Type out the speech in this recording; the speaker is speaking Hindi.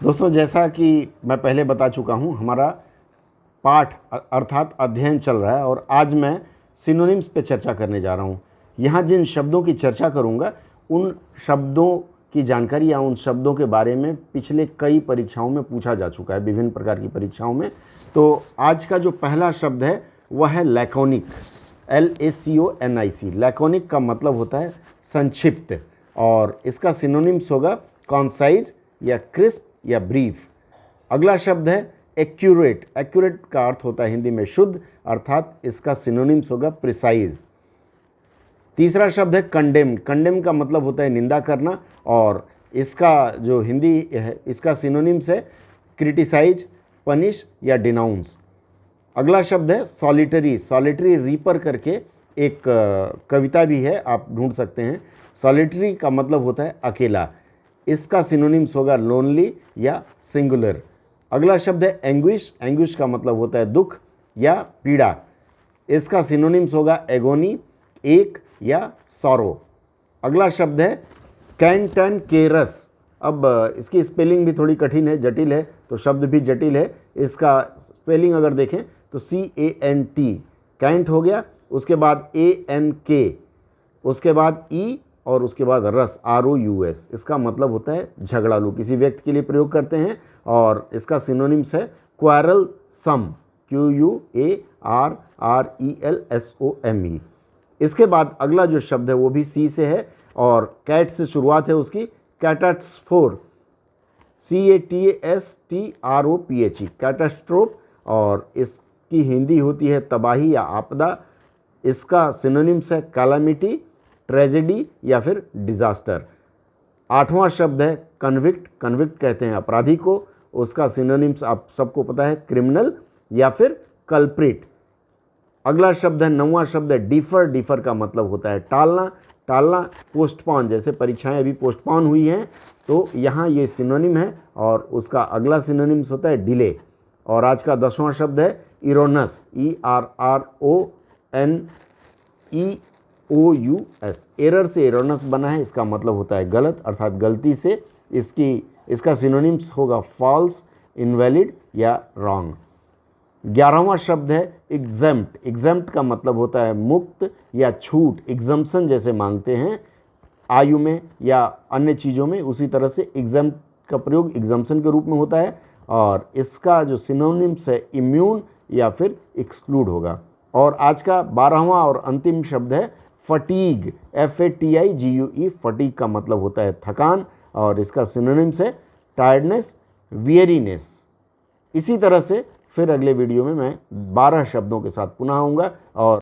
दोस्तों, जैसा कि मैं पहले बता चुका हूँ, हमारा पाठ अर्थात अध्ययन चल रहा है और आज मैं सिनोनिम्स पे चर्चा करने जा रहा हूँ। यहाँ जिन शब्दों की चर्चा करूँगा उन शब्दों की जानकारी या उन शब्दों के बारे में पिछले कई परीक्षाओं में पूछा जा चुका है, विभिन्न प्रकार की परीक्षाओं में। तो आज का जो पहला शब्द है वह है लैकोनिक, LACONIC। लैकोनिक का मतलब होता है संक्षिप्त और इसका सिनोनिम्स होगा कॉन्साइज या क्रिस्प या ब्रीफ। अगला शब्द है एक्यूरेट। एक्यूरेट का अर्थ होता है हिंदी में शुद्ध, अर्थात इसका सिनोनिम्स होगा प्रिसाइज। तीसरा शब्द है कंडेम। कंडेम का मतलब होता है निंदा करना और इसका जो हिंदी है इसका सिनोनिम्स है क्रिटिसाइज, पनिश या डिनाउंस। अगला शब्द है सॉलिटरी। सॉलिटरी रीपर करके एक कविता भी है, आप ढूंढ सकते हैं। सॉलिटरी का मतलब होता है अकेला, इसका सिनोनिम्स होगा लोनली या सिंगुलर। अगला शब्द है एंग्विश। एंग्विश का मतलब होता है दुख या पीड़ा, इसका सिनोनिम्स होगा एगोनी, एक या सॉरो। अगला शब्द है कैंटनकेरस। अब इसकी स्पेलिंग भी थोड़ी कठिन है, जटिल है, तो शब्द भी जटिल है। इसका स्पेलिंग अगर देखें तो CANT, कैंट हो गया, उसके बाद ANK, उसके बाद E और उसके बाद रस, ROUS। इसका मतलब होता है झगड़ालू, किसी व्यक्ति के लिए प्रयोग करते हैं और इसका सिनोनिम्स है क्वारल सम, QUARRELSOME। इसके बाद अगला जो शब्द है वो भी C से है और कैट से शुरुआत है उसकी, कैटास्ट्रोफ, CATASTROPHE, कैटास्ट्रोफ, और इसकी हिंदी होती है तबाही या आपदा। इसका सिनोनिम्स है कैलामिटी, ट्रेजेडी या फिर डिजास्टर। आठवां शब्द है कन्विक्ट। कन्विक्ट कहते हैं अपराधी को, उसका सिनोनिम्स आप सबको पता है क्रिमिनल या फिर कल्प्रिट। अगला शब्द है, नौवां शब्द है डिफर। डिफर का मतलब होता है टालना, टालना, पोस्टपोन। जैसे परीक्षाएं अभी पोस्टपोन हुई हैं तो यहाँ ये सिनोनिम है और उसका अगला सिनोनिम्स होता है डिले। और आज का 10वां शब्द है इरोनस, ERRONEOUS। एरर से इरोनस बना है, इसका मतलब होता है गलत, अर्थात गलती से। इसका सिनोनिम्स होगा फॉल्स, इनवैलिड या रॉन्ग। 11वां शब्द है एग्जेम्प्ट। एग्जेम्प्ट का मतलब होता है मुक्त या छूट, एग्जम्पशन जैसे मांगते हैं आयु में या अन्य चीज़ों में, उसी तरह से एग्जेम्प्ट का प्रयोग एग्जम्पशन के रूप में होता है और इसका जो सिनोनिम्स है इम्यून या फिर एक्सक्लूड होगा। और आज का 12वां और अंतिम शब्द है फटीग, FATIGUE। फटीग का मतलब होता है थकान और इसका सिनोनिम्स है टायर्डनेस, वियरीनेस। इसी तरह से फिर अगले वीडियो में मैं 12 शब्दों के साथ पुनः आऊँगा और